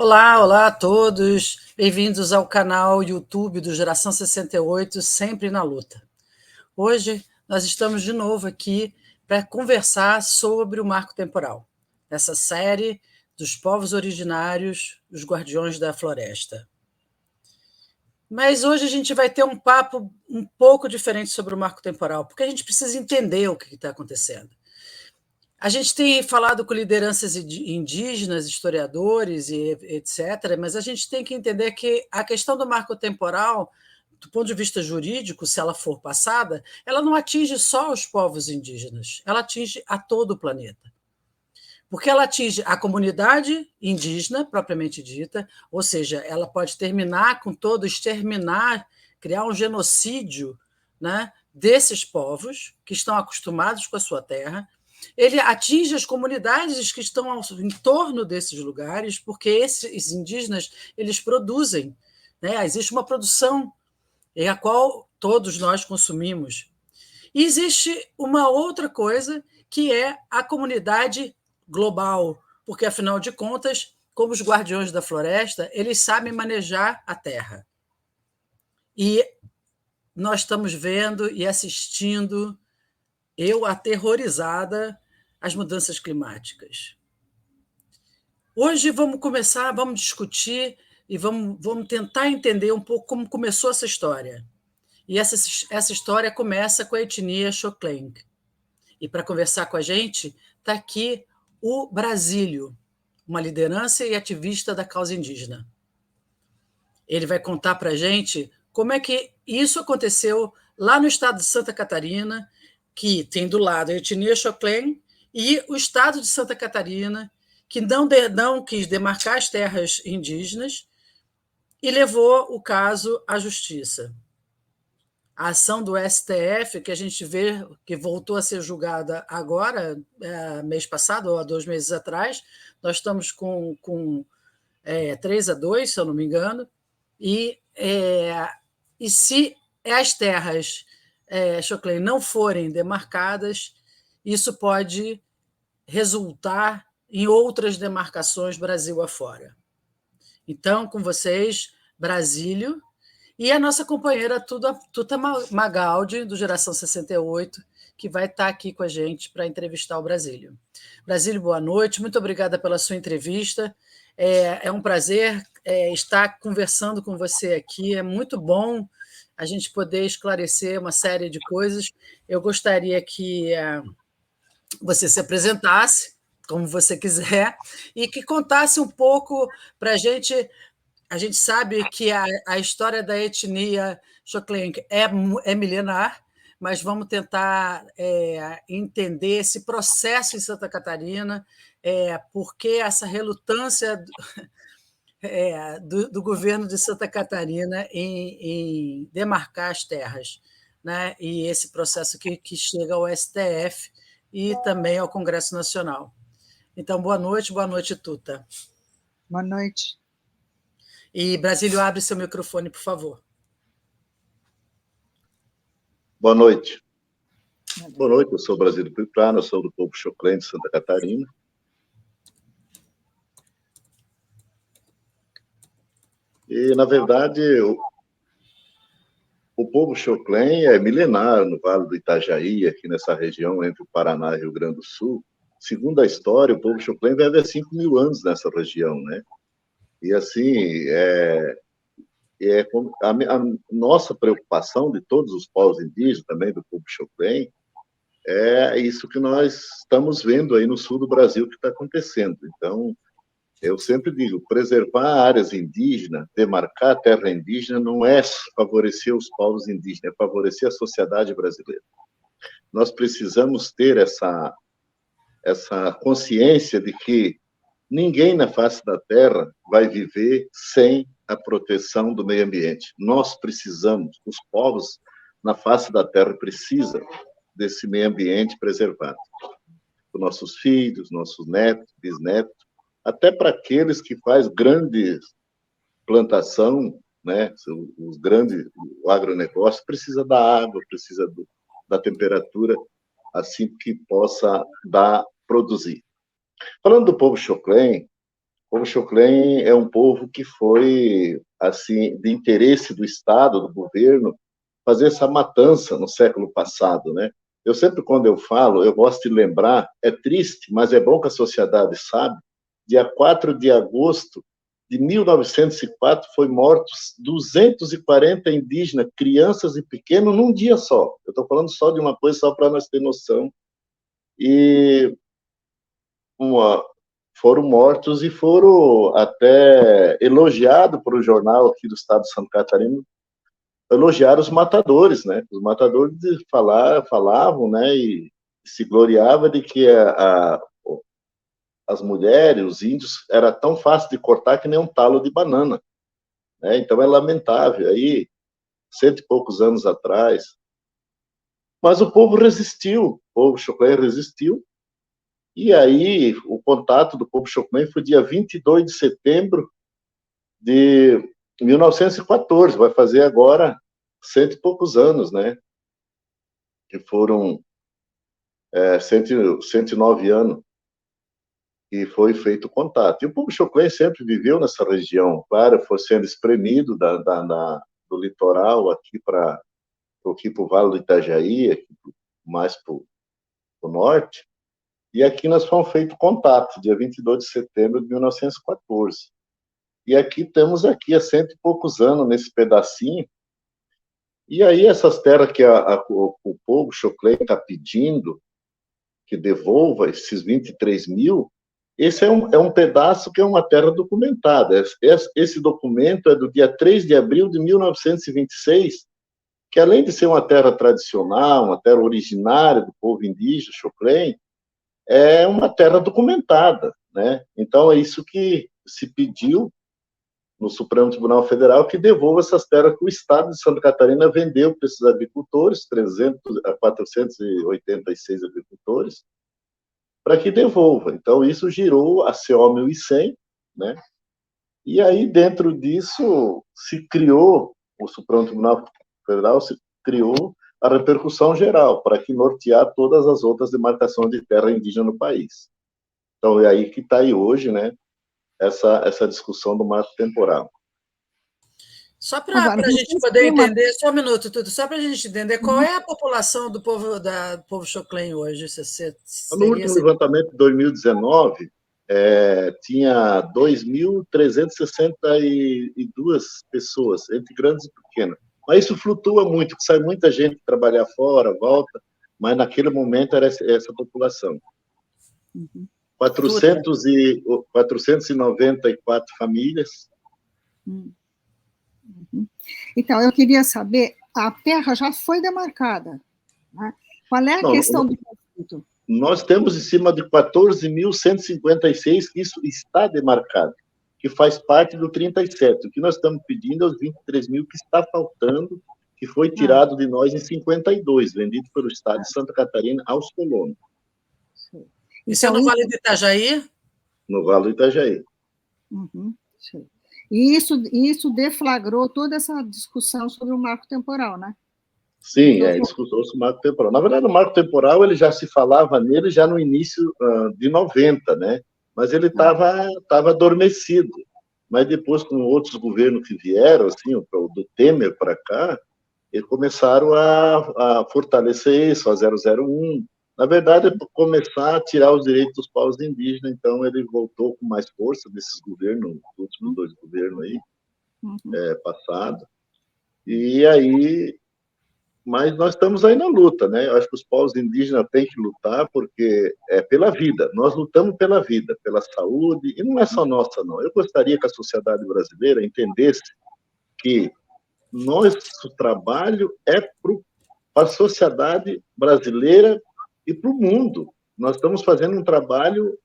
Olá, olá a todos. Bem-vindos ao canal YouTube do Geração 68, Sempre na Luta. Hoje nós estamos de novo aqui para conversar sobre o marco temporal, essa série dos povos originários, os Guardiões da Floresta. Mas hoje a gente vai ter um papo um pouco diferente sobre o marco temporal, porque a gente precisa entender o que está acontecendo. A gente tem falado com lideranças indígenas, historiadores e etc., mas a gente tem que entender que a questão do marco temporal, do ponto de vista jurídico, se ela for passada, ela não atinge só os povos indígenas, ela atinge a todo o planeta. Porque ela atinge a comunidade indígena, propriamente dita, ou seja, ela pode terminar com todo, exterminar, criar um genocídio, né, desses povos que estão acostumados com a sua terra. Ele atinge as comunidades que estão em torno desses lugares, porque esses indígenas eles produzem, né? Existe uma produção em a qual todos nós consumimos. E existe uma outra coisa que é a comunidade global, porque afinal de contas, como os guardiões da floresta, eles sabem manejar a terra. E nós estamos vendo e assistindo, eu aterrorizada, as mudanças climáticas. Hoje vamos discutir e vamos tentar entender um pouco como começou essa história. E essa história começa com a etnia Xhokleng. E para conversar com a gente, está aqui o Brasílio, uma liderança e ativista da causa indígena. Ele vai contar para a gente como é que isso aconteceu lá no estado de Santa Catarina, que tem do lado a etnia Xhokleng, e o estado de Santa Catarina, que não quis demarcar as terras indígenas e levou o caso à justiça. A ação do STF, que a gente vê que voltou a ser julgada agora, mês passado, ou há 2 meses atrás, nós estamos com 3-2, se eu não me engano, e se as terras Xhokleng não forem demarcadas, isso pode resultar em outras demarcações Brasil afora. Então, com vocês, Brasílio, e a nossa companheira Tuta Magaldi, do Geração 68, que vai estar aqui com a gente para entrevistar o Brasílio. Brasílio, boa noite, muito obrigada pela sua entrevista. É um prazer estar conversando com você aqui, é muito bom a gente poder esclarecer uma série de coisas. Eu gostaria que você se apresentasse, como você quiser, e que contasse um pouco para a gente. A gente sabe que a história da etnia Xhokleng é milenar, mas vamos tentar entender esse processo em Santa Catarina, por que essa relutância do governo de Santa Catarina em demarcar as terras, né? E esse processo que chega ao STF e também ao Congresso Nacional. Então, boa noite, Tuta. Boa noite. E, Brasílio, abre seu microfone, por favor. Boa noite. Boa noite, eu sou Brasílio Piprano, eu sou do povo Xhokleng de Santa Catarina. E, na verdade, o povo Xhokleng é milenar no Vale do Itajaí, aqui nessa região entre o Paraná e o Rio Grande do Sul. Segundo a história, o povo Xhokleng vive há 5.000 anos nessa região, né? E, assim, a nossa preocupação de todos os povos indígenas, também do povo Xhokleng, é isso que nós estamos vendo aí no sul do Brasil que está acontecendo. Então, eu sempre digo, preservar áreas indígenas, demarcar a terra indígena, não é favorecer os povos indígenas, é favorecer a sociedade brasileira. Nós precisamos ter essa consciência de que ninguém na face da terra vai viver sem a proteção do meio ambiente. Nós precisamos, os povos na face da terra precisam desse meio ambiente preservado. Os nossos filhos, nossos netos, bisnetos, até para aqueles que fazem grande plantação, né? O agronegócio precisa da água, precisa da temperatura, assim que possa produzir. Falando do povo Xhokleng, povo Xoclen é um povo que foi, assim, de interesse do Estado, do governo, fazer essa matança no século passado, né? Eu sempre, quando eu falo, eu gosto de lembrar, é triste, mas é bom que a sociedade sabe, dia 4 de agosto de 1904 foi mortos 240 indígenas, crianças e pequenos, num dia só. Eu estou falando só de uma coisa, só para nós ter noção. E foram mortos e foram até elogiados por um jornal aqui do estado de Santa Catarina, elogiaram os matadores, né? Os matadores falavam, né? E se gloriava de que as mulheres, os índios, era tão fácil de cortar que nem um talo de banana, né? Então é lamentável. Aí, 100 e poucos anos atrás, mas o povo resistiu, o povo Xoclen resistiu. E aí, o contato do povo Xoclen foi dia 22 de setembro de 1914, vai fazer agora 100 e poucos anos, né? Que foram 109 anos que foi feito o contato. E o povo Xoclen sempre viveu nessa região, claro, foi sendo espremido do litoral aqui para o Vale do Itajaí, aqui mais para o norte, e aqui nós fomos feito contato, dia 22 de setembro de 1914. E aqui estamos aqui há 100 e poucos anos, nesse pedacinho. E aí essas terras que o povo Xoclen está pedindo que devolva esses 23 mil, esse é um pedaço que é uma terra documentada. Esse documento é do dia 3 de abril de 1926, que além de ser uma terra tradicional, uma terra originária do povo indígena Xoclen, é uma terra documentada, né? Então é isso que se pediu no Supremo Tribunal Federal, que devolva essas terras que o Estado de Santa Catarina vendeu para esses agricultores, 300 a 486 agricultores, para que devolva. Então isso girou a CO 1100, né? E aí dentro disso se criou, o Supremo Tribunal Federal se criou a repercussão geral, para que nortear todas as outras demarcações de terra indígena no país. Então é aí que está aí hoje, né? Essa discussão do marco temporal. Só para a gente poder entender, só um minuto, Tudo, só para a gente entender qual é a população do povo Xoclen hoje. No último levantamento de 2019, tinha 2.362 pessoas, entre grandes e pequenas. Mas isso flutua muito, sai muita gente trabalhar fora, volta, mas naquele momento era essa população. 494 famílias. Então, eu queria saber, a terra já foi demarcada, né? Qual é a questão do conflito? Nós temos em cima de 14.156 que isso está demarcado, que faz parte do 37. O que nós estamos pedindo é os 23 mil que está faltando, que foi tirado de nós em 52, vendido pelo Estado de Santa Catarina aos colonos. Isso é no Vale do Itajaí? No Vale do Itajaí. E isso deflagrou toda essa discussão sobre o marco temporal, né? Sim, discussão sobre o marco temporal. Na verdade, o marco temporal ele já se falava nele já no início de 90, né? Mas ele estava adormecido. Mas depois, com outros governos que vieram, assim, do Temer para cá, eles começaram a fortalecer isso, a 001. Na verdade, é começar a tirar os direitos dos povos indígenas. Então, ele voltou com mais força desses governos, os últimos 2 governos aí, passados. E aí, mas nós estamos aí na luta, né? Eu acho que os povos indígenas têm que lutar porque é pela vida. Nós lutamos pela vida, pela saúde, e não é só nossa, não. Eu gostaria que a sociedade brasileira entendesse que nosso trabalho é para a sociedade brasileira e para o mundo. Nós estamos fazendo um trabalho,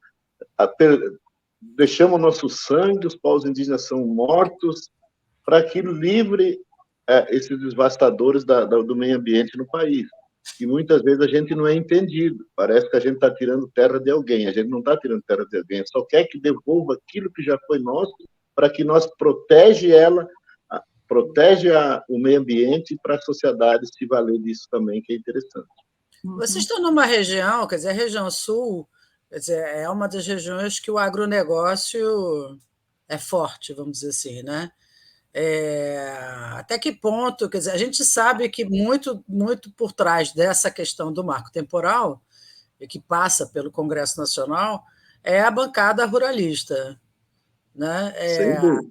deixamos nosso sangue, os povos indígenas são mortos, para que livre esses devastadores do meio ambiente no país. E muitas vezes a gente não é entendido. Parece que a gente está tirando terra de alguém. A gente não está tirando terra de alguém, só quer que devolva aquilo que já foi nosso, para que nós protege o meio ambiente, para a sociedade se valer disso também, que é interessante. Vocês estão numa região, quer dizer, a região sul, Quer dizer, é uma das regiões que o agronegócio é forte, vamos dizer assim, né? Até que ponto, quer dizer, a gente sabe que muito por trás dessa questão do marco temporal, e que passa pelo Congresso Nacional, é a bancada ruralista, né? Sem dúvida.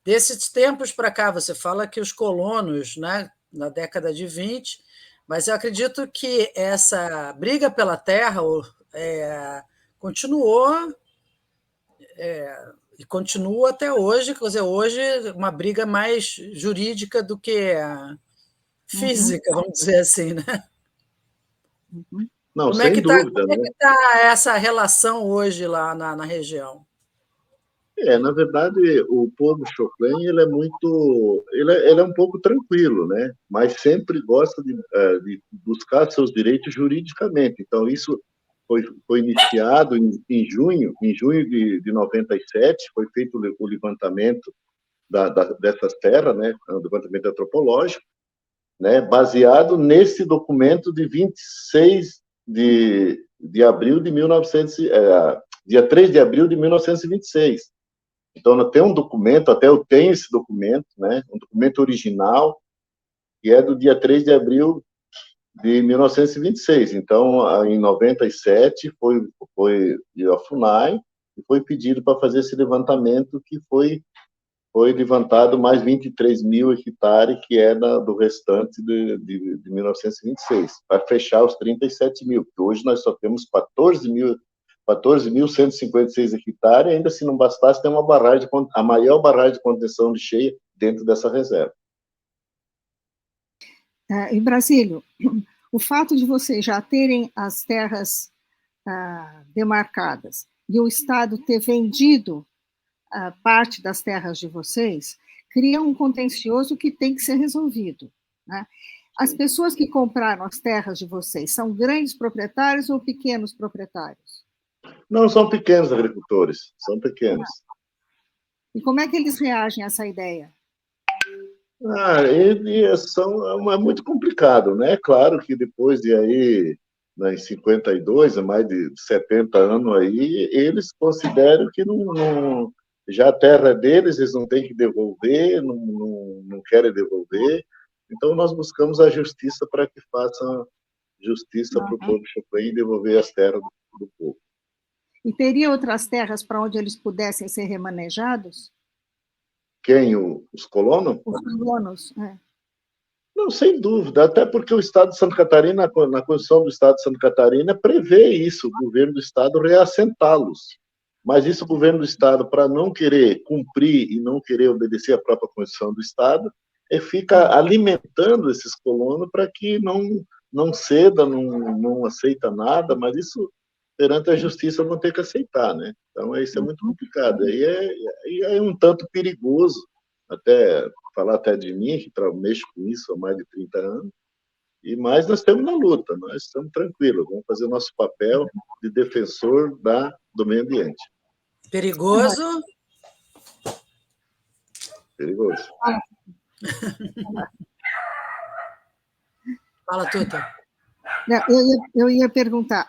Desses tempos para cá, você fala que os colonos, né, na década de 20, mas eu acredito que essa briga pela terra continuou e continua até hoje, quer dizer, hoje uma briga mais jurídica do que física, vamos dizer assim, né? Não, sem dúvida, como é que tá essa relação hoje lá na região? Na verdade, o povo Choclen, ele é um pouco tranquilo, né? Mas sempre gosta de buscar seus direitos juridicamente. Então, isso foi iniciado em junho de 97, foi feito o levantamento dessas terras, né? O levantamento antropológico, né? Baseado nesse documento de 26 de abril de 1900, dia 3 de abril de 1926. Então, tem um documento, até eu tenho esse documento, né? Um documento original, que é do dia 3 de abril de 1926. Então, em 97, foi a FUNAI e foi pedido para fazer esse levantamento, que foi levantado mais 23 mil hectares, que é do restante de 1926, para fechar os 37 mil, porque hoje nós só temos 14.156 hectares, ainda se não bastasse, tem a maior barragem de contenção de cheia dentro dessa reserva. Em Brasília, o fato de vocês já terem as terras demarcadas e o Estado ter vendido parte das terras de vocês, cria um contencioso que tem que ser resolvido, né? As pessoas que compraram as terras de vocês são grandes proprietários ou pequenos proprietários? Não, são pequenos agricultores, são pequenos. E como é que eles reagem a essa ideia? É muito complicado, né? Claro que depois de aí, em 52, há mais de 70 anos aí, eles consideram que já a terra deles, eles não têm que devolver, não querem devolver. Então, nós buscamos a justiça para que façam justiça para o povo Choclen e devolver as terras do povo. E teria outras terras para onde eles pudessem ser remanejados? Quem? Os colonos? Os colonos, Não, sem dúvida, até porque o Estado de Santa Catarina, na Constituição do Estado de Santa Catarina, prevê isso, o governo do Estado reassentá-los. Mas isso o governo do Estado, para não querer cumprir e não querer obedecer à própria Constituição do Estado, fica alimentando esses colonos para que não ceda, não aceita nada, mas isso, perante a justiça, vão ter que aceitar, né? Então, isso é muito complicado. E é um tanto perigoso, falar até de mim, que mexo com isso há mais de 30 anos, mas nós estamos na luta, nós estamos tranquilos, vamos fazer o nosso papel de defensor do meio ambiente. Perigoso? Perigoso. Fala, Tuta. Eu ia perguntar,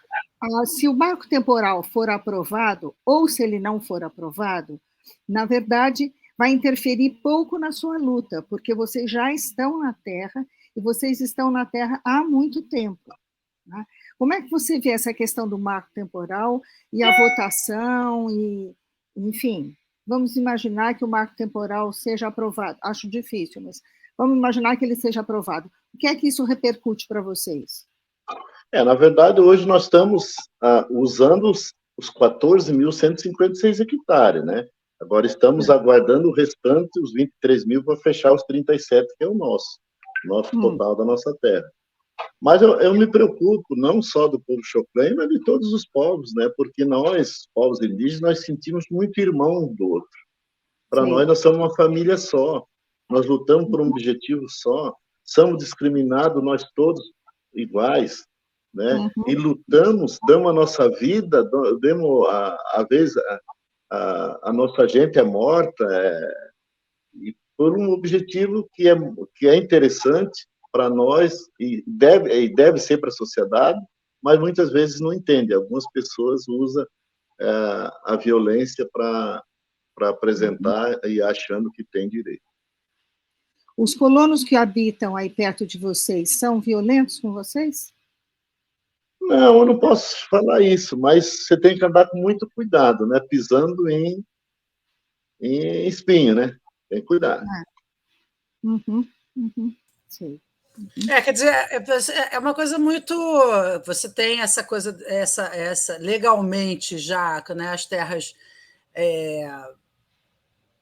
se o marco temporal for aprovado, ou se ele não for aprovado, na verdade, vai interferir pouco na sua luta, porque vocês já estão na Terra, e vocês estão na Terra há muito tempo, né? Como é que você vê essa questão do marco temporal e a votação, enfim, vamos imaginar que o marco temporal seja aprovado. Acho difícil, mas vamos imaginar que ele seja aprovado. O que é que isso repercute para vocês? Na verdade, hoje nós estamos usando os 14.156 hectares, né? Agora estamos aguardando o restante, os 23 mil, para fechar os 37, que é o nosso total da nossa terra. Mas eu me preocupo não só do povo Choclen, mas de todos os povos, né? Porque nós, povos indígenas, nós sentimos muito irmão um do outro. Para nós somos uma família só. Nós lutamos por um objetivo só. Somos discriminados, nós todos iguais, né? E lutamos, damos a nossa vida, demos a nossa gente é morta, e por um objetivo que é interessante para nós e deve ser para a sociedade, mas muitas vezes não entende. Algumas pessoas usam a violência para apresentar e achando que tem direito. Os colonos que habitam aí perto de vocês são violentos com vocês? Não, eu não posso falar isso, mas você tem que andar com muito cuidado, né? Pisando em espinho, né? Tem que cuidar. Sei. Quer dizer, é uma coisa muito. Você tem essa coisa, essa legalmente já, né, as terras,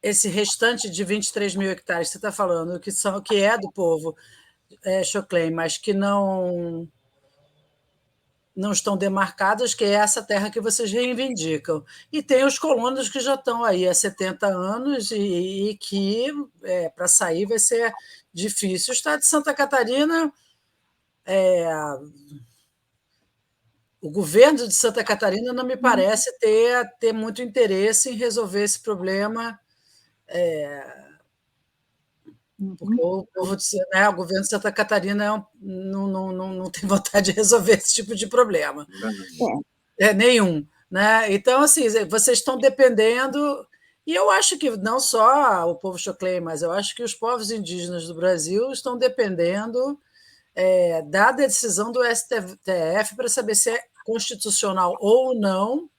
esse restante de 23 mil hectares que você está falando, que é do povo Xoclen, mas que não estão demarcadas, que é essa terra que vocês reivindicam. E tem os colonos que já estão aí há 70 anos e que, para sair, vai ser difícil. O estado de Santa Catarina, o governo de Santa Catarina não me parece ter muito interesse em resolver esse problema, porque o governo de Santa Catarina não tem vontade de resolver esse tipo de problema. Nenhum. Né? Então, assim, vocês estão dependendo, e eu acho que não só o povo Xoclen, mas eu acho que os povos indígenas do Brasil estão dependendo da decisão do STF para saber se é constitucional ou não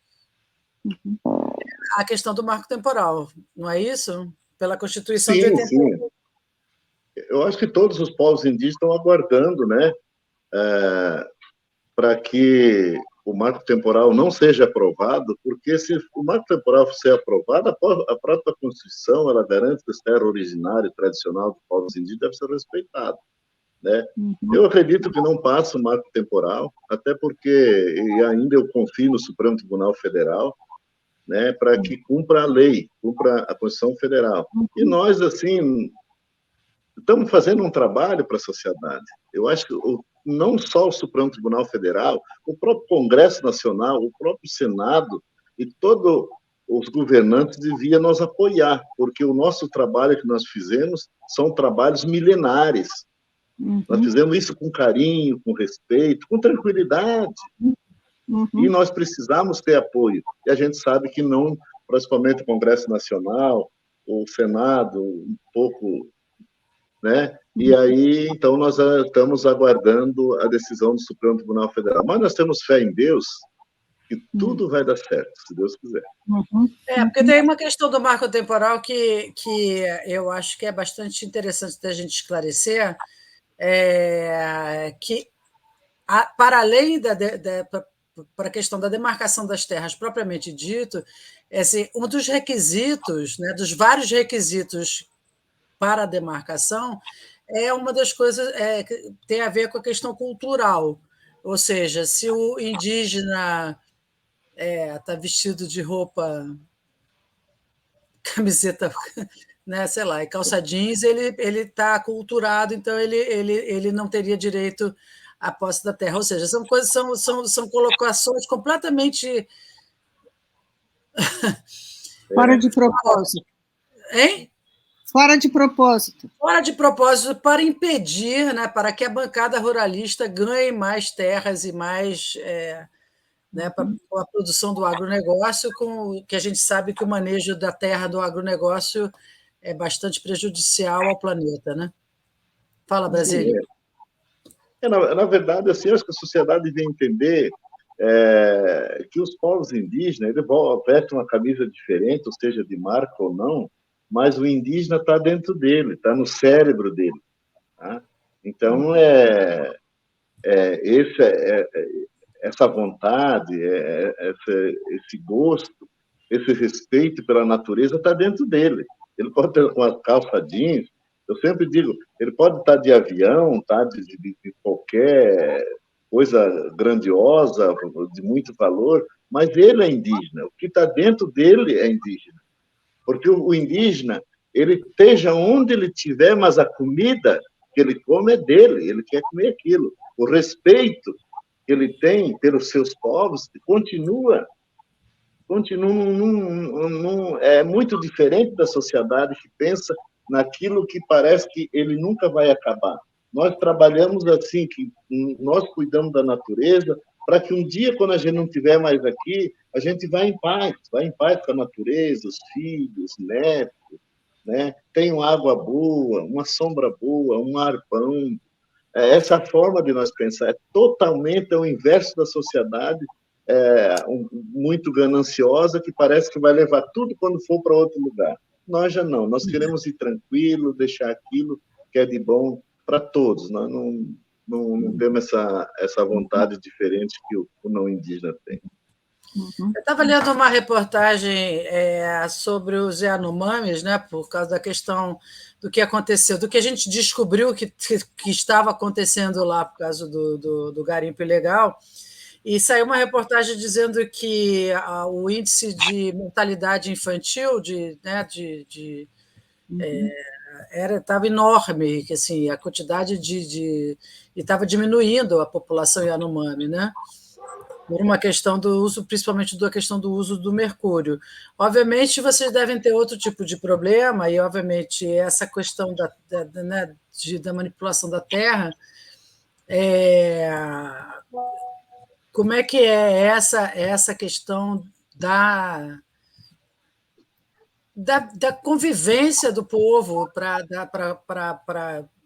a questão do marco temporal, não é isso? Pela Constituição de 88. Sim. Eu acho que todos os povos indígenas estão aguardando, né, para que o marco temporal não seja aprovado, porque se o marco temporal ser aprovado, a própria Constituição ela garante que a terra originária e tradicional dos povos indígenas deve ser respeitada. Né? Eu acredito que não passa o marco temporal, até porque e ainda eu confio no Supremo Tribunal Federal, né, para que cumpra a lei, cumpra a Constituição Federal. E nós, assim, estamos fazendo um trabalho para a sociedade. Eu acho que não só o Supremo Tribunal Federal, o próprio Congresso Nacional, o próprio Senado e todos os governantes deviam nos apoiar, porque o nosso trabalho que nós fizemos são trabalhos milenares. Nós fizemos isso com carinho, com respeito, com tranquilidade. E nós precisamos ter apoio. E a gente sabe que não, principalmente o Congresso Nacional, o Senado, um pouco, né? E aí, então, nós estamos aguardando a decisão do Supremo Tribunal Federal. Mas nós temos fé em Deus que tudo vai dar certo, se Deus quiser. Porque tem uma questão do marco temporal que eu acho que é bastante interessante da gente esclarecer, que, para além para a questão da demarcação das terras propriamente dito, um dos requisitos, né, dos vários requisitos para a demarcação, uma das coisas que tem a ver com a questão cultural, ou seja, se o indígena está vestido de roupa, camiseta, né, sei lá, e calça jeans, ele está aculturado, então ele não teria direito à posse da terra. Ou seja, são coisas, são colocações completamente fora de propósito. Hein? Fora de propósito. Fora de propósito, para impedir, né, para que a bancada ruralista ganhe mais terras e mais, né, com a produção do agronegócio, que a gente sabe que o manejo da terra do agronegócio é bastante prejudicial ao planeta, né? Fala, Brasília. Na verdade, assim, acho que a sociedade devia entender que os povos indígenas eles vestem uma camisa diferente, ou seja, de marca ou não, mas o indígena está dentro dele, está no cérebro dele. Tá? Então, essa vontade, esse gosto, esse respeito pela natureza está dentro dele. Ele pode ter uma calça jeans, eu sempre digo, ele pode estar de avião, tá, de qualquer coisa grandiosa, de muito valor, mas ele é indígena. O que está dentro dele é indígena. Porque o indígena, ele esteja onde ele estiver, mas a comida que ele come é dele, ele quer comer aquilo. O respeito que ele tem pelos seus povos continua é muito diferente da sociedade que pensa naquilo que parece que ele nunca vai acabar. Nós trabalhamos assim, que nós cuidamos da natureza, para que um dia, quando a gente não estiver mais aqui, a gente vá em paz com a natureza, os filhos, os netos, né? Tenham água boa, uma sombra boa, um ar bom. Essa forma de nós pensar é totalmente ao inverso da sociedade, muito gananciosa, que parece que vai levar tudo quando for para outro lugar. Nós já não, nós queremos ir tranquilo, deixar aquilo que é de bom para todos. Nós não temos essa vontade diferente que o não indígena tem. Eu estava lendo uma reportagem sobre os Yanomamis, né, por causa da questão do que aconteceu, do que a gente descobriu que estava acontecendo lá por causa do garimpo ilegal, e saiu uma reportagem dizendo que o índice de mortalidade infantil estava enorme, que assim, a quantidade e estava diminuindo a população Yanomami, né? Por uma questão do uso, principalmente da questão do uso do mercúrio. Obviamente, vocês devem ter outro tipo de problema, e, obviamente, essa questão da manipulação da terra, como é que é essa questão da convivência do povo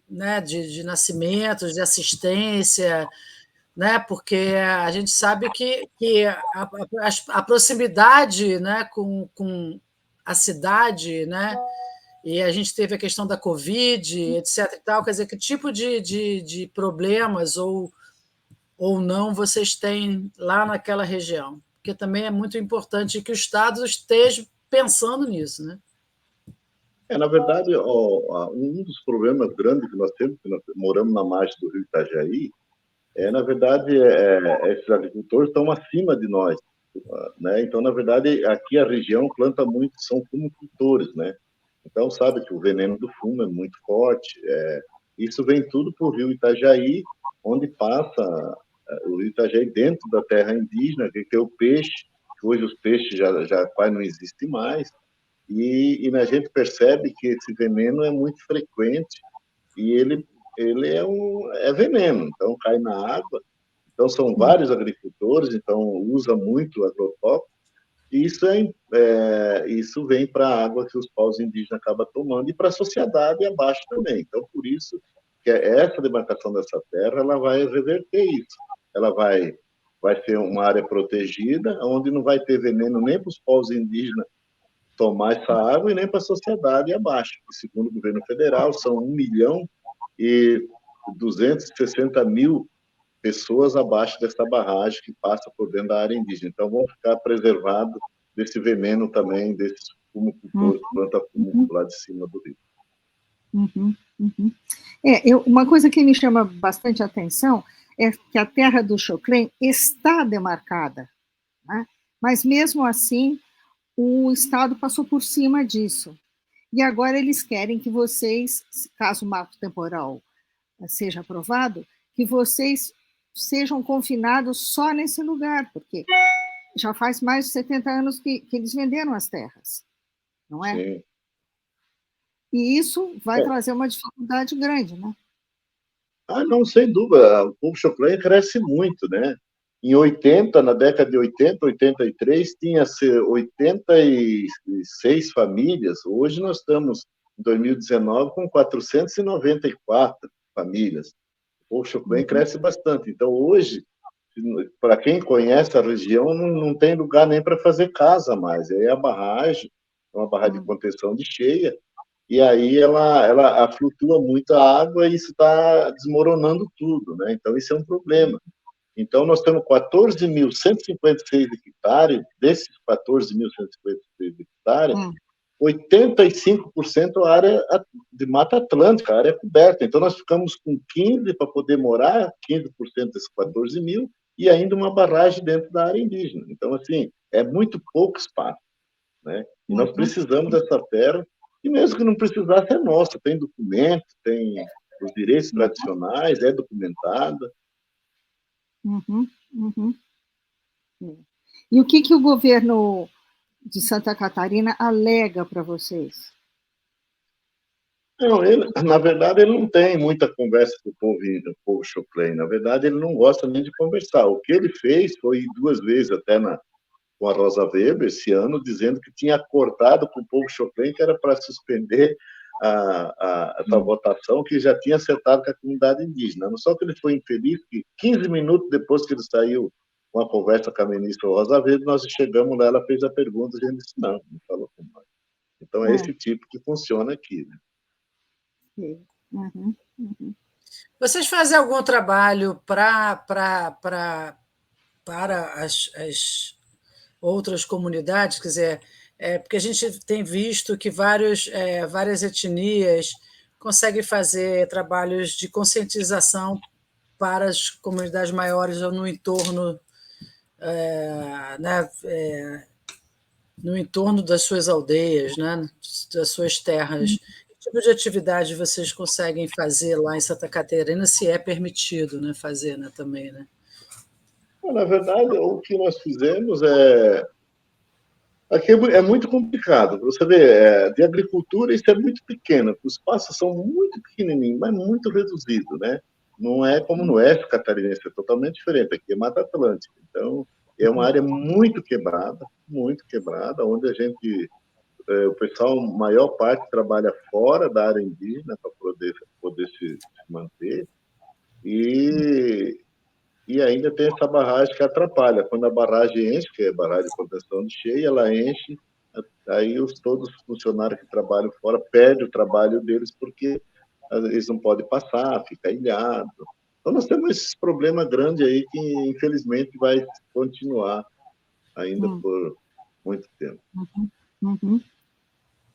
né, de nascimentos, de assistência, né? Porque a gente sabe que a proximidade, né, com a cidade, né? E a gente teve a questão da Covid, etc. E tal, quer dizer, que tipo de problemas ou não vocês têm lá naquela região? Porque também é muito importante que o Estado esteja pensando nisso, né? Na verdade, um dos problemas grandes que nós temos, que nós moramos na margem do rio Itajaí, na verdade, esses agricultores estão acima de nós, né? Então, na verdade, aqui a região planta muito, são fumicultores, né? Então, sabe que o veneno do fumo é muito forte. Isso vem tudo para o rio Itajaí, onde passa o rio Itajaí dentro da terra indígena, que tem o peixe, que hoje os peixes já quase não existem mais, e a gente percebe que esse veneno é muito frequente e ele é veneno, então cai na água. Então são vários agricultores, então usa muito agrotóxico e isso vem para a água que os povos indígenas acabam tomando e para a sociedade abaixo também. Então por isso que essa demarcação dessa terra ela vai reverter isso. Ela vai ser uma área protegida, onde não vai ter veneno nem para os povos indígenas tomar essa água e nem para a sociedade abaixo. Segundo o governo federal, são 1.260.000 pessoas abaixo dessa barragem que passa por dentro da área indígena. Então, vão ficar preservados desse veneno também, desses fumicultores, planta fumo lá de cima do rio. Uma coisa que me chama bastante atenção é que a terra do Xoclen está demarcada, né? Mas, mesmo assim, o Estado passou por cima disso. E agora eles querem que vocês, caso o marco temporal seja aprovado, que vocês sejam confinados só nesse lugar, porque já faz mais de 70 anos que eles venderam as terras, não é? Sim. E isso vai trazer uma dificuldade grande, né? Não, sem dúvida. O povo Xoclen cresce muito, né? Na década de 80, 83, tinha 86 famílias. Hoje nós estamos, em 2019, com 494 famílias. O povo Xoclen cresce bastante. Então, hoje, para quem conhece a região, não tem lugar nem para fazer casa mais. Aí a barragem, é uma barragem de contenção de cheia, e aí ela flutua muito a água e isso está desmoronando tudo, né? Então, isso é um problema. Então, nós temos 14.156 hectares, desses 14.156 hectares, 85% área de Mata Atlântica, área coberta. Então, nós ficamos com 15 para poder morar, 15% desses 14 mil, e ainda uma barragem dentro da área indígena. Então, assim, é muito pouco espaço, né? E nós precisamos dessa terra, e mesmo que não precisasse, é nossa, tem documento, tem os direitos tradicionais, é documentada. E o que o governo de Santa Catarina alega para vocês? Não, ele, na verdade, ele não tem muita conversa com o povo Choclen. Na verdade, ele não gosta nem de conversar. O que ele fez foi ir 2 vezes até com a Rosa Weber esse ano, dizendo que tinha acordado com o povo Choclen que era para suspender essa votação, que já tinha acertado com a comunidade indígena. Só que ele foi infeliz que 15 minutos depois que ele saiu com a conversa com a ministra Rosa Weber, nós chegamos lá, ela fez a pergunta, e a gente disse, não falou com nós. Então, é esse tipo que funciona aqui, né? Uhum, uhum. Vocês fazem algum trabalho para as outras comunidades? Quer dizer, porque a gente tem visto que várias etnias conseguem fazer trabalhos de conscientização para as comunidades maiores ou no entorno, né, no entorno das suas aldeias, né, das suas terras. Que tipo de atividade vocês conseguem fazer lá em Santa Catarina, se é permitido, né, fazer, né, também, né? Na verdade, o que nós fizemos aqui é muito complicado. Você vê, de agricultura isso é muito pequeno. Os espaços são muito pequenininhos, mas muito reduzidos, né? Não é como no oeste catarinense, é totalmente diferente. Aqui é Mata Atlântica. Então, é uma área muito quebrada, onde a gente, o pessoal, a maior parte, trabalha fora da área indígena para poder se manter. E ainda tem essa barragem que atrapalha. Quando a barragem enche, que é a barragem de contenção de cheia, ela enche, aí todos os funcionários que trabalham fora perdem o trabalho deles porque eles não podem passar, fica ilhado. Então, nós temos esse problema grande aí que, infelizmente, vai continuar ainda por muito tempo. Uhum.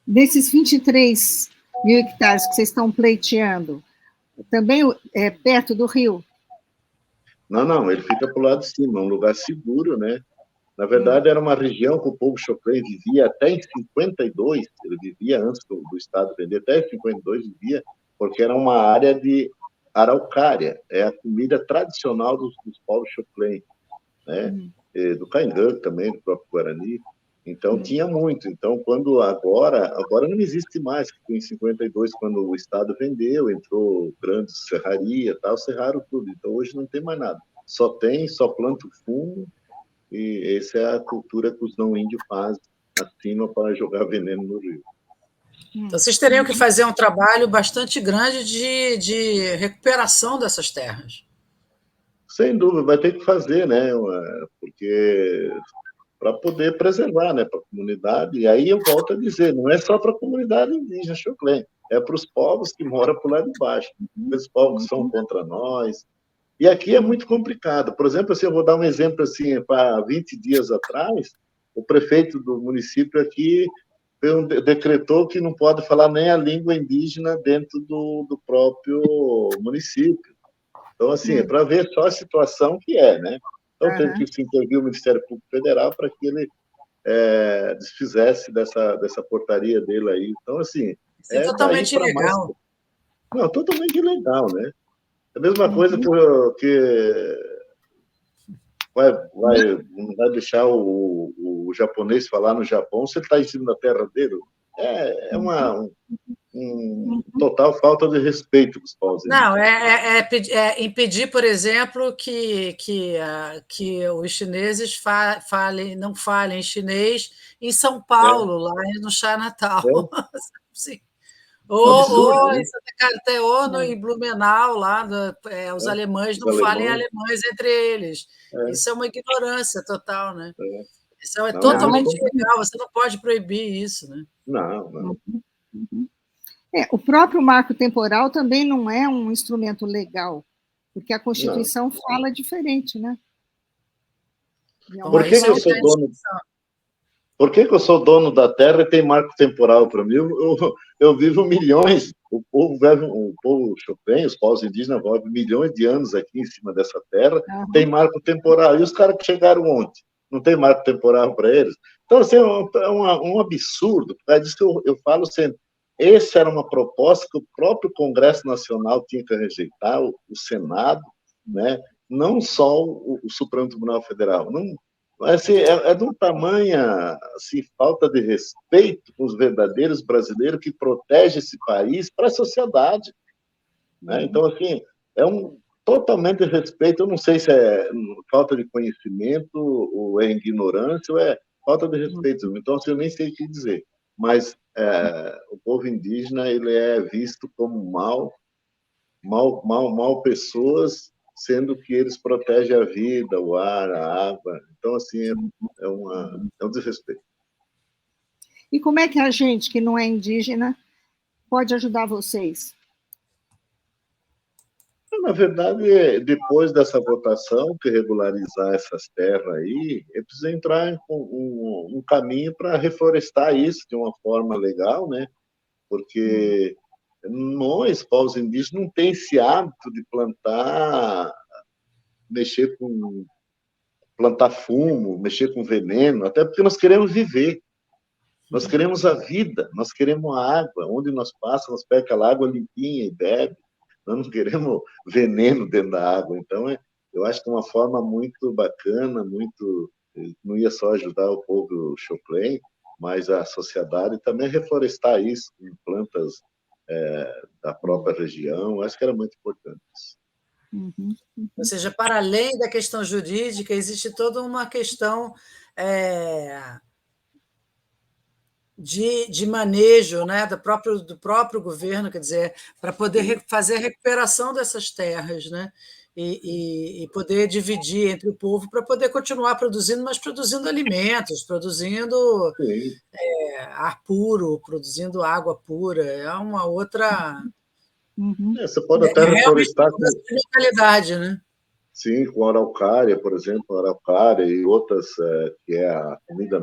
Desses 23 mil hectares que vocês estão pleiteando, também é perto do rio? Não, ele fica para o lado de cima, um lugar seguro, né? Na verdade, era uma região que o povo Choclen vivia até em 52, ele vivia antes do Estado vender, até em 52 vivia, porque era uma área de araucária, é a comida tradicional dos povos Choclen, né? Do Caingangue também, do próprio Guarani. Então, tinha muito. Então, quando agora não existe mais, porque em 52, quando o Estado vendeu, entrou grandes serrarias, tal, serraram tudo. Então, hoje não tem mais nada. Só planta o fumo, e essa é a cultura que os não índios fazem acima para jogar veneno no rio. Então, vocês teriam que fazer um trabalho bastante grande de recuperação dessas terras. Sem dúvida, vai ter que fazer, né? Porque para poder preservar, né, para a comunidade. E aí eu volto a dizer, não é só para a comunidade indígena Choclen, é para os povos que moram por lá de baixo, os povos que são contra nós. E aqui é muito complicado. Por exemplo, assim, eu vou dar um exemplo assim, para 20 dias atrás, o prefeito do município aqui decretou que não pode falar nem a língua indígena dentro do próprio município. Então, assim, é para ver só a situação que é, né? Então, teve que se intervir o Ministério Público Federal para que ele desfizesse dessa portaria dele aí. Então, assim, isso é totalmente ilegal. Não, totalmente ilegal, né? É a mesma coisa que vai deixar o japonês falar no Japão se ele está em cima da terra dele. É uma total falta de respeito dos povos. Não, é impedir, por exemplo, que os chineses não falem chinês em São Paulo, lá no Chinatown. Sim. Ou em Santa Catarina, em Blumenau, lá os alemães não falem alemães entre eles. Isso é uma ignorância total, né? Isso é totalmente ilegal, você não pode proibir isso, né? Não. O próprio marco temporal também não é um instrumento legal, porque a Constituição fala diferente, né? Por que eu sou dono? Por que eu sou dono da terra e tem marco temporal para mim? Eu vivo milhões, o povo Choclen, os povos indígenas vivem milhões de anos aqui em cima dessa terra, tem marco temporal. E os caras que chegaram ontem, não tem marco temporal para eles? Então, assim, é um absurdo. Por causa disso que eu falo sempre. Essa era uma proposta que o próprio Congresso Nacional tinha que rejeitar, o Senado, né? Não só o Supremo Tribunal Federal. Não, Mas, assim, é de um tamanho, assim, falta de respeito com os verdadeiros brasileiros que protege esse país para a sociedade, né? Então, assim, é um totalmente de respeito. Eu não sei se é falta de conhecimento, ou é ignorância, ou é falta de respeito. Então, assim, eu nem sei o que dizer. Mas o povo indígena ele é visto como mal pessoas, sendo que eles protegem a vida, o ar, a água. Então, assim, é um desrespeito. E como é que a gente, que não é indígena, pode ajudar vocês? Na verdade, depois dessa votação, que regularizar essas terras aí, é preciso entrar em um caminho para reflorestar isso de uma forma legal, né? Porque nós, povos indígenas, não tem esse hábito de mexer com plantar fumo, mexer com veneno, até porque nós queremos viver, nós queremos a vida, nós queremos a água, onde nós passamos, nós pegamos aquela água limpinha e bebe, nós não queremos veneno dentro da água. Então, eu acho que é uma forma muito bacana, não ia só ajudar o povo Choclen, mas a sociedade também reflorestar isso com plantas da própria região. Eu acho que era muito importante isso. Ou seja, para além da questão jurídica, existe toda uma questão de manejo, né, do próprio governo, quer dizer, para poder fazer a recuperação dessas terras, né, e poder dividir entre o povo para poder continuar produzindo, mas produzindo alimentos, produzindo Sim. ar puro, produzindo água pura. É uma outra. Você pode até Realmente reflorestar uma mudança de mentalidade, né? sim, com araucária, por exemplo, araucária e outras, que é a comida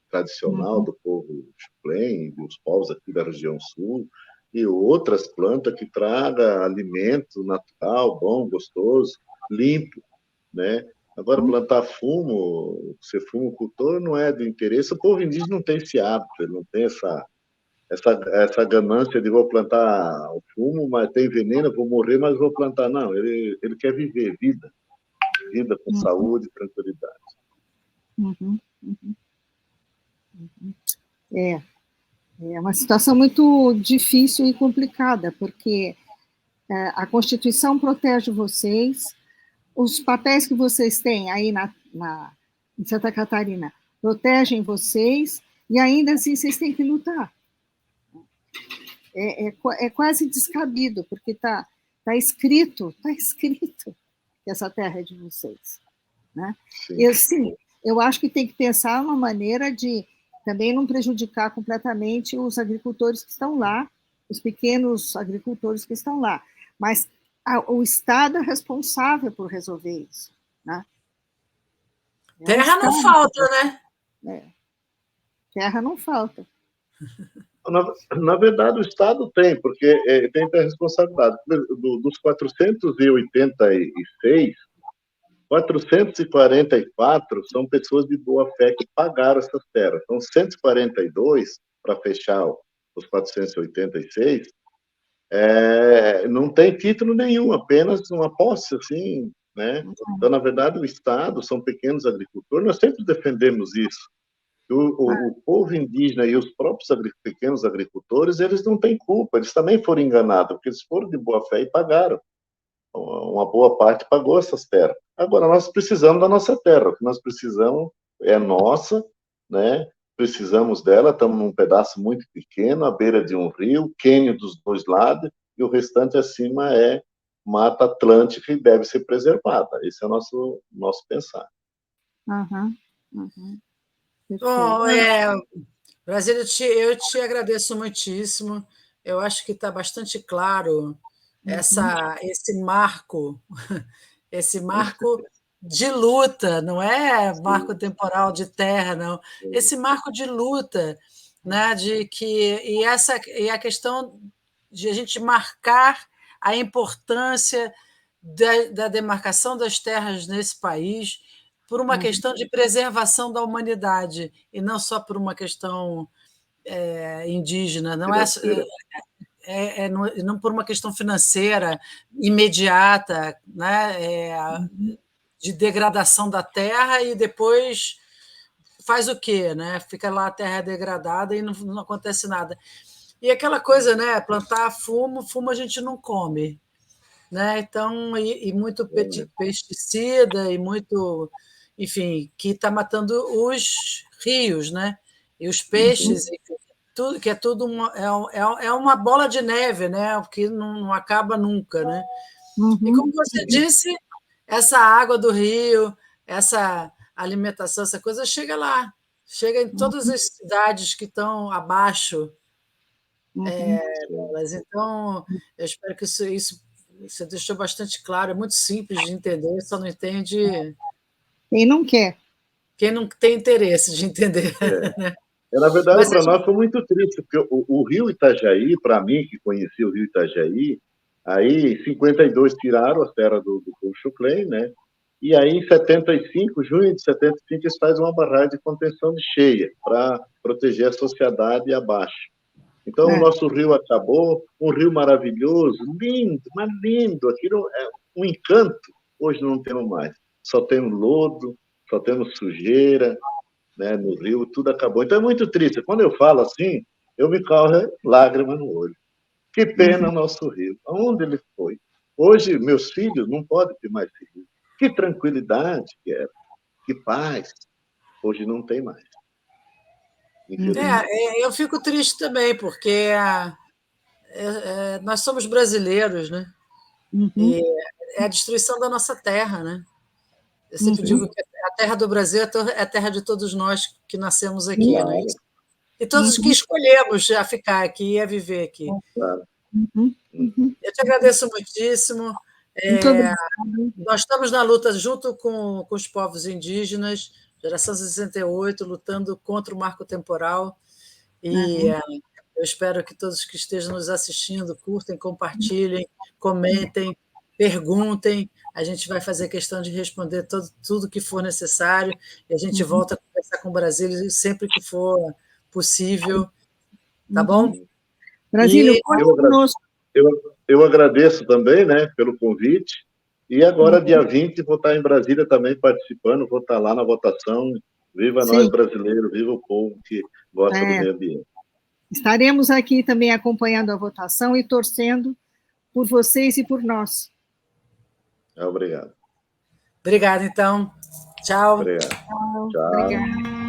tradicional do povo Xuplen, dos povos aqui da região sul, e outras plantas que tragam alimento natural, bom, gostoso, limpo, né? Agora, plantar fumo, ser fumocultor não é de interesse. O povo indígena não tem esse hábito, ele não tem essa ganância de vou plantar o fumo, mas tem veneno, vou morrer, mas vou plantar. Não, ele quer viver vida com saúde e tranquilidade. É uma situação muito difícil e complicada, porque a Constituição protege vocês, os papéis que vocês têm aí em Santa Catarina protegem vocês, e ainda assim vocês têm que lutar. É quase descabido, porque está escrito que essa terra é de vocês. Né? E assim, eu acho que tem que pensar uma maneira de também não prejudicar completamente os agricultores que estão lá, os pequenos agricultores que estão lá. Mas o Estado é responsável por resolver isso. Né? Terra não falta, né? Terra não falta. Na verdade, o Estado tem, porque tem a responsabilidade. Dos 486, 444 são pessoas de boa fé que pagaram essas terras. Então, 142, para fechar os 486, não tem título nenhum, apenas uma posse, assim, né? Então, na verdade, o Estado são pequenos agricultores, nós sempre defendemos isso. O povo indígena e os próprios pequenos agricultores, eles não têm culpa, eles também foram enganados, porque eles foram de boa fé e pagaram. Uma boa parte pagou essas terras. Agora, nós precisamos da nossa terra, o que nós precisamos é nossa, né? Precisamos dela, estamos num pedaço muito pequeno, à beira de um rio, quênio dos dois lados, e o restante acima é Mata Atlântica e deve ser preservada. Esse é o nosso pensar. Bom, Brasília, eu te agradeço muitíssimo. Eu acho que está bastante claro esse marco de luta, não é marco temporal de terra, não. Esse marco de luta, né, e a questão de a gente marcar a importância da demarcação das terras nesse país por uma questão de preservação da humanidade e não só por uma questão indígena, não por uma questão financeira imediata, né? de degradação da terra e depois faz o quê, né? Fica lá a terra degradada e não acontece nada. E aquela coisa, né? Plantar fumo a gente não come, né? Então, e muito pesticida e muito, enfim, que está matando os rios, né? E os peixes, enfim, tudo que é tudo é uma bola de neve, né? Que não acaba nunca, né? E como você disse, essa água do rio, essa alimentação, essa coisa chega lá, chega em todas as cidades que estão abaixo delas. Então, eu espero que isso você deixou bastante claro, é muito simples de entender, só não entende Quem não quer. quem não tem interesse de entender. Na verdade, Mas para nós foi muito triste, porque o Rio Itajaí, para mim, que conheci o Rio Itajaí, aí em 52 tiraram a terra do Coxo Clay, né? E aí em 75, junho de 75, eles fazem uma barragem de contenção de cheia para proteger a sociedade abaixo. Então, o nosso rio acabou, um rio maravilhoso, lindo, mas lindo, aquilo é um encanto. Hoje não temos mais. Só temos lodo, só temos sujeira, né, no rio, tudo acabou. Então é muito triste. Quando eu falo assim, eu me corre lágrima no olho. Que pena o nosso rio. Aonde ele foi? Hoje, meus filhos não podem ter mais esse rio. Que tranquilidade que era, que paz. Hoje não tem mais. eu fico triste também, porque nós somos brasileiros, né? E é a destruição da nossa terra, né? Eu sempre digo que a terra do Brasil é a terra de todos nós que nascemos aqui, Claro, né? E todos que escolhemos a ficar aqui e a viver aqui. claro. Eu te agradeço muitíssimo. Muito obrigada. Nós estamos na luta junto com os povos indígenas, Geração 68, lutando contra o marco temporal. E eu espero que todos que estejam nos assistindo curtem, compartilhem, comentem, perguntem. A gente vai fazer questão de responder tudo que for necessário e a gente volta a conversar com o Brasil sempre que for possível. Tá bom? Brasílio, conte conosco. Eu agradeço também, né, pelo convite. E agora, dia 20, vou estar em Brasília também participando, vou estar lá na votação. Viva nós brasileiros, viva o povo que gosta do meio ambiente. Estaremos aqui também acompanhando a votação e torcendo por vocês e por nós. Obrigado. Obrigada, então. Tchau. Obrigado. Tchau. Obrigada.